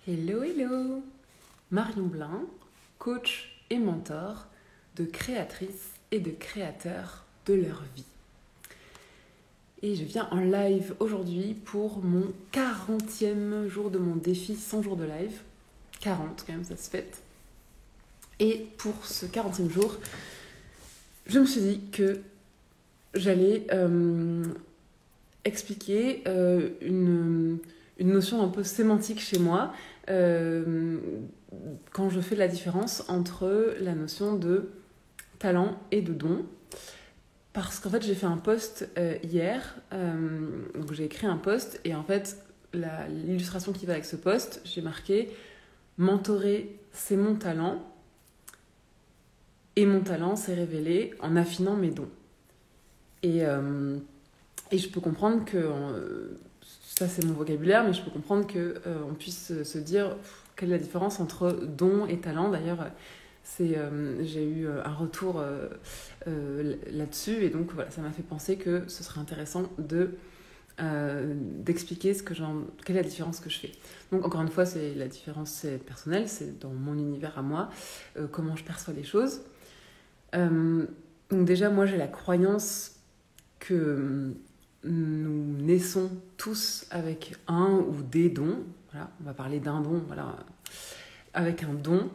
Hello, hello! Marion Blin, coach et mentor de créatrices et de créateurs de leur vie. Et je viens en live aujourd'hui pour mon 40e jour de mon défi 100 jours de live. 40 quand même, ça se fête. Et pour ce 40e jour, je me suis dit que j'allais expliquer une notion un peu sémantique chez moi quand je fais la différence entre la notion de talent et de don. Parce qu'en fait, j'ai fait un post hier, donc j'ai écrit un post et en fait, l'illustration qui va avec ce post, j'ai marqué « Mentorer, c'est mon talent et mon talent s'est révélé en affinant mes dons ». Et je peux comprendre que, ça c'est mon vocabulaire, mais je peux comprendre qu'on puisse se dire quelle est la différence entre don et talent. D'ailleurs, j'ai eu un retour là-dessus, et donc voilà, ça m'a fait penser que ce serait intéressant d'expliquer quelle est la différence que je fais. Donc encore une fois, la différence c'est personnelle, c'est dans mon univers à moi, comment je perçois les choses. Donc déjà, moi j'ai la croyance que nous naissons tous avec un ou des dons. Voilà, on va parler d'un don, voilà, avec un don.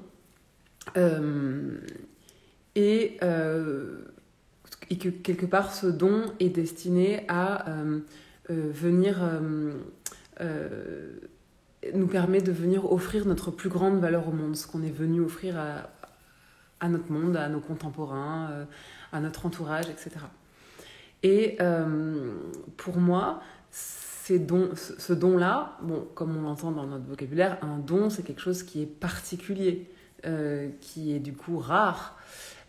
Et que quelque part, ce don est destiné à venir nous permet de venir offrir notre plus grande valeur au monde, ce qu'on est venu offrir à notre monde, à nos contemporains, à notre entourage, etc. Et pour moi, ce don-là, bon, comme on l'entend dans notre vocabulaire, un don, c'est quelque chose qui est particulier, qui est du coup rare.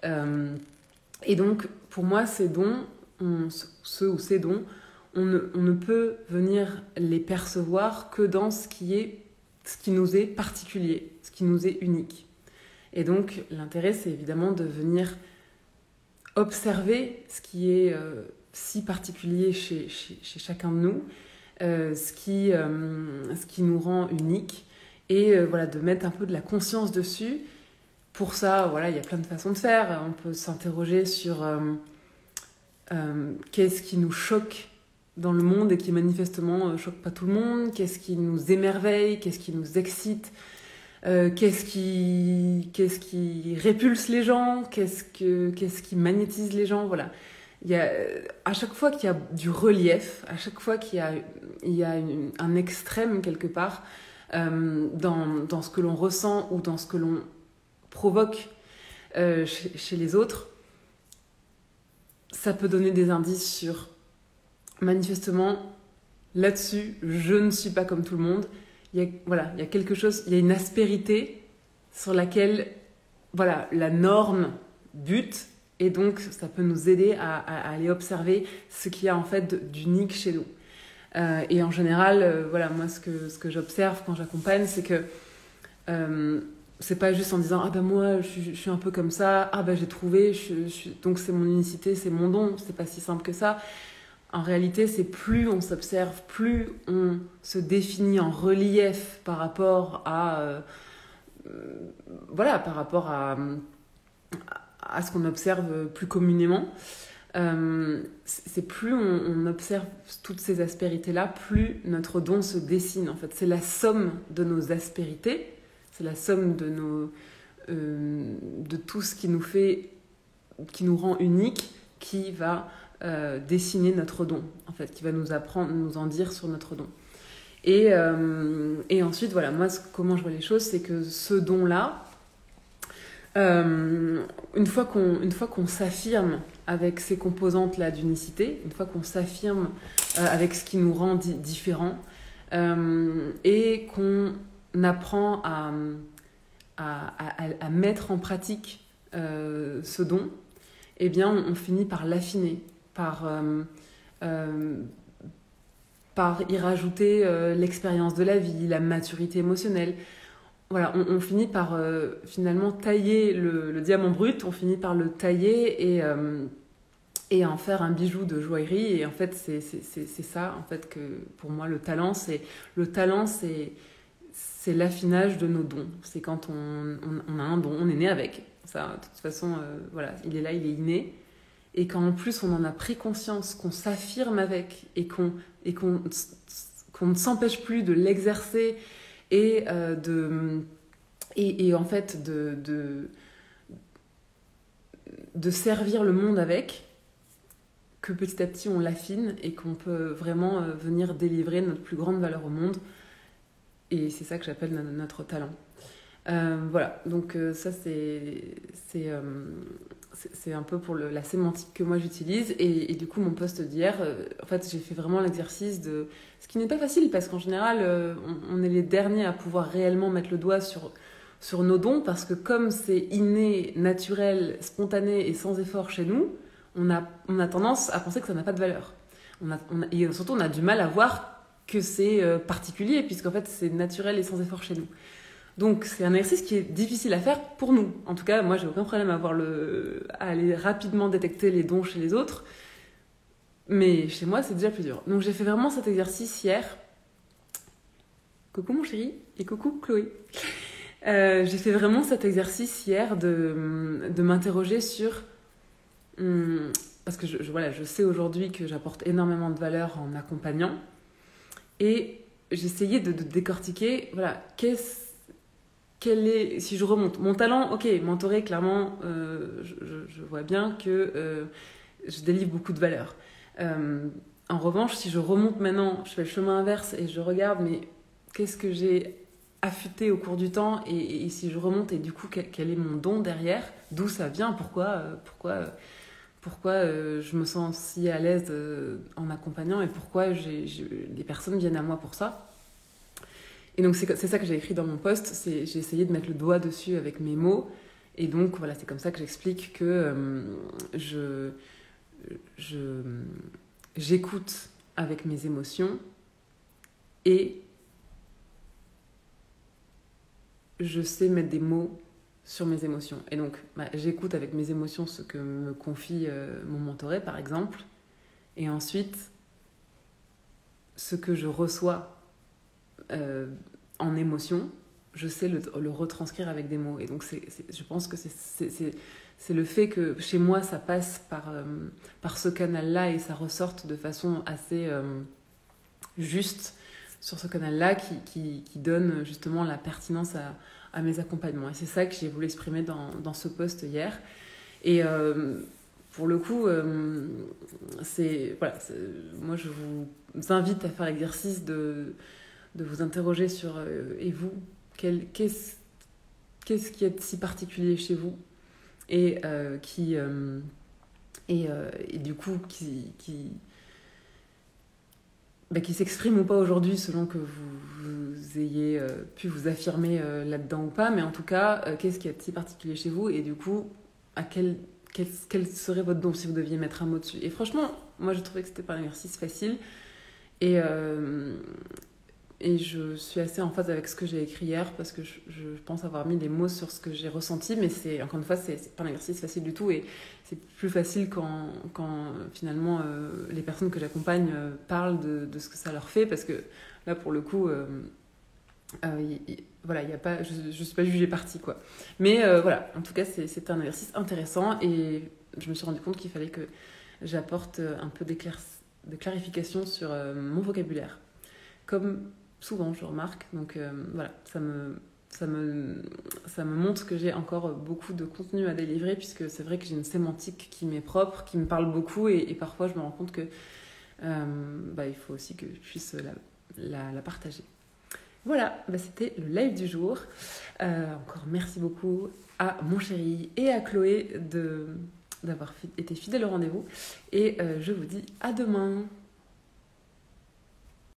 Et donc, pour moi, ces dons, ces dons, on ne peut venir les percevoir que dans ce qui nous est particulier, ce qui nous est unique. Et donc, l'intérêt, c'est évidemment de venir observer ce qui est si particulier chez chacun de nous, ce qui nous rend unique, et voilà, de mettre un peu de la conscience dessus. Pour ça, voilà, il y a plein de façons de faire. On peut s'interroger sur qu'est-ce qui nous choque dans le monde et qui manifestement choque pas tout le monde, qu'est-ce qui nous émerveille, qu'est-ce qui nous excite, qu'est-ce qui répulse les gens, qu'est-ce qui magnétise les gens, voilà. À chaque fois qu'il y a du relief, à chaque fois qu'il y a un extrême quelque part dans ce que l'on ressent ou dans ce que l'on provoque chez les autres, ça peut donner des indices sur manifestement là-dessus, je ne suis pas comme tout le monde. Il y a quelque chose, il y a une aspérité sur laquelle voilà, la norme bute. Et donc, ça peut nous aider à aller observer ce qu'il y a en fait d'unique chez nous. Et en général, voilà, moi, ce que j'observe quand j'accompagne, c'est que c'est pas juste en disant « Ah ben moi, je suis un peu comme ça. Ah ben j'ai trouvé, donc c'est mon unicité, c'est mon don. » C'est pas si simple que ça. En réalité, c'est plus on s'observe, plus on se définit en relief par rapport à... par rapport à ce qu'on observe plus communément, c'est plus on observe toutes ces aspérités-là, plus notre don se dessine. En fait, c'est la somme de nos aspérités, c'est la somme de tout ce qui nous rend unique, qui va dessiner notre don, en fait, qui va nous en dire sur notre don. Et ensuite, voilà, moi, comment je vois les choses, c'est que ce don-là, une fois qu'on s'affirme avec ces composantes-là d'unicité, une fois qu'on s'affirme avec ce qui nous rend différents, et qu'on apprend à mettre en pratique ce don, eh bien on finit par l'affiner, par y rajouter l'expérience de la vie, la maturité émotionnelle. Voilà, on finit par finalement tailler le diamant brut, on finit par le tailler et en faire un bijou de joaillerie. Et en fait, c'est ça, en fait, que pour moi, le talent, c'est c'est l'affinage de nos dons. C'est quand on a un don, on est né avec. Ça, de toute façon, voilà, il est là, il est inné. Et quand en plus on en a pris conscience, qu'on s'affirme avec et qu'on ne s'empêche plus de l'exercer et en fait de servir le monde avec, que petit à petit on l'affine et qu'on peut vraiment venir délivrer notre plus grande valeur au monde. Et c'est ça que j'appelle notre talent. Voilà, donc ça c'est un peu pour la sémantique que moi j'utilise. Et du coup, mon post d'hier, en fait, j'ai fait vraiment l'exercice de... Ce qui n'est pas facile, parce qu'en général, on est les derniers à pouvoir réellement mettre le doigt sur nos dons, parce que comme c'est inné, naturel, spontané et sans effort chez nous, on a tendance à penser que ça n'a pas de valeur. Et surtout, on a du mal à voir que c'est particulier, puisqu'en fait, c'est naturel et sans effort chez nous. Donc, c'est un exercice qui est difficile à faire pour nous. En tout cas, moi, j'ai aucun problème à aller rapidement détecter les dons chez les autres. Mais chez moi, c'est déjà plus dur. Donc, j'ai fait vraiment cet exercice hier. Coucou mon chéri et coucou Chloé. J'ai fait vraiment cet exercice hier de m'interroger sur... parce que je sais aujourd'hui que j'apporte énormément de valeur en accompagnant. Et j'essayais de décortiquer, voilà, si je remonte mon talent, ok, mentorer, clairement, je vois bien que je délivre beaucoup de valeur. En revanche, si je remonte maintenant, je fais le chemin inverse et je regarde, mais qu'est-ce que j'ai affûté au cours du temps, et si je remonte, et du coup, quel est mon don derrière, d'où ça vient, pourquoi je me sens si à l'aise en accompagnant, et pourquoi des personnes viennent à moi pour ça. Et donc c'est ça que j'ai écrit dans mon post, j'ai essayé de mettre le doigt dessus avec mes mots, et donc voilà, c'est comme ça que j'explique que j'écoute avec mes émotions, et je sais mettre des mots sur mes émotions. Et donc j'écoute avec mes émotions ce que me confie mon mentoré, par exemple, et ensuite ce que je reçois en émotion, je sais le retranscrire avec des mots. Et donc je pense que c'est le fait que chez moi ça passe par ce canal-là, et ça ressorte de façon assez juste sur ce canal-là qui donne justement la pertinence à mes accompagnements. Et c'est ça que j'ai voulu exprimer dans ce post hier. Et pour le coup, moi je vous invite à faire l'exercice de vous interroger sur et vous, qu'est-ce qui est si particulier chez vous, et du coup qui s'exprime ou pas aujourd'hui selon que vous ayez pu vous affirmer là-dedans ou pas, mais en tout cas, qu'est-ce qui est si particulier chez vous, et du coup, quel serait votre don si vous deviez mettre un mot dessus. Et franchement, moi, je trouvais que c'était pas un exercice facile, et je suis assez en phase avec ce que j'ai écrit hier, parce que je pense avoir mis les mots sur ce que j'ai ressenti, mais encore une fois, c'est pas un exercice facile du tout, et c'est plus facile quand finalement les personnes que j'accompagne parlent de ce que ça leur fait, parce que là, pour le coup, voilà, y a pas, je suis pas jugée partie, quoi. Mais voilà, en tout cas, c'est un exercice intéressant, et je me suis rendu compte qu'il fallait que j'apporte un peu de clarification sur mon vocabulaire. Comme souvent, je remarque. Donc voilà, ça me montre que j'ai encore beaucoup de contenu à délivrer, puisque c'est vrai que j'ai une sémantique qui m'est propre, qui me parle beaucoup, et parfois je me rends compte que il faut aussi que je puisse la partager. Voilà, c'était le live du jour. Encore merci beaucoup à mon chéri et à Chloé d'avoir été fidèles au rendez-vous, et je vous dis à demain.